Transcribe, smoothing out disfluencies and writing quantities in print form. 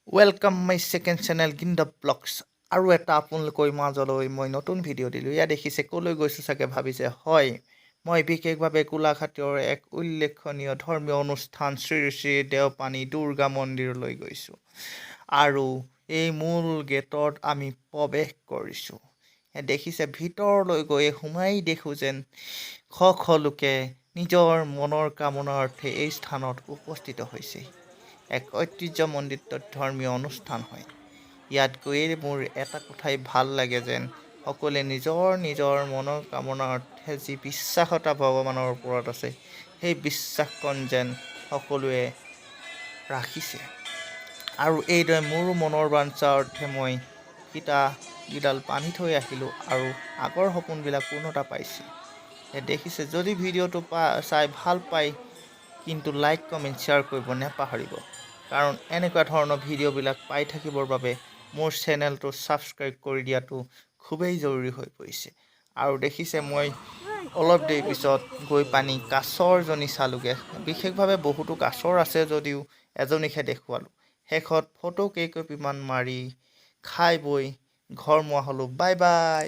Welcome my second channel গিন্দা ব্লগছ আৰু এটা আপোনালোকৰ মাজলৈ মই নতুন ভিডিঅ' দিলোঁ। ইয়াত দেখিছে ক'লৈ গৈছোঁ চাগে ভাবিছে। হয়, মই বিশেষভাৱে গোলাঘাটৰ এক উল্লেখনীয় ধৰ্মীয় অনুষ্ঠান শ্ৰী শ্ৰী দেওপানী দুৰ্গা মন্দিৰলৈ গৈছোঁ আৰু এই মূল গেটত আমি প্ৰৱেশ কৰিছোঁ। দেখিছে ভিতৰলৈ গৈ সোমাই দেখোঁ যেন শ লোকে নিজৰ মনৰ কামনাৰ্থে এই স্থানত উপস্থিত হৈছে। এক ঐতিহ্যমণ্ডিত ধৰ্মীয় অনুষ্ঠান হয়। ইয়াত গৈয়ে মোৰ এটা কথাই ভাল লাগে যেন সকলোৱে নিজৰ মনৰ কামনাৰ অৰ্থে যি বিশ্বাস এটা ভগৱানৰ ওপৰত আছে, সেই বিশ্বাসকণ যেন সকলোৱে ৰাখিছে। আৰু এইদৰে মোৰো মনৰ বাঞ্ছাৰ অৰ্থে মই কিতাপকেইডাল বান্ধি থৈ আহিলোঁ আৰু আগৰ সপোনবিলাক পূৰ্ণতা পাইছে। দেখিছে যদি ভিডিঅ'টো চাই ভাল পায় কিন্তু লাইক কমেণ্ট শ্বেয়াৰ কৰিব নাপাহৰিব, কাৰণ এনেকুৱা ধৰণৰ ভিডিঅ'বিলাক পাই থাকিবৰ বাবে মোৰ চেনেলটো ছাবস্ক্ৰাইব কৰি দিয়াটো খুবেই জৰুৰী হৈ পৰিছে। আৰু দেখিছে মই অলপ দেৰি পিছত গৈ পানী কাছৰজনী চালোগৈ। বিশেষভাৱে বহুতো কাছৰ আছে যদিও এজনীকহে দেখুৱালোঁ। শেষত ফটো কেইকপিমান মাৰি খাই বৈ ঘৰ মোৱা হ'লোঁ। Bye bye.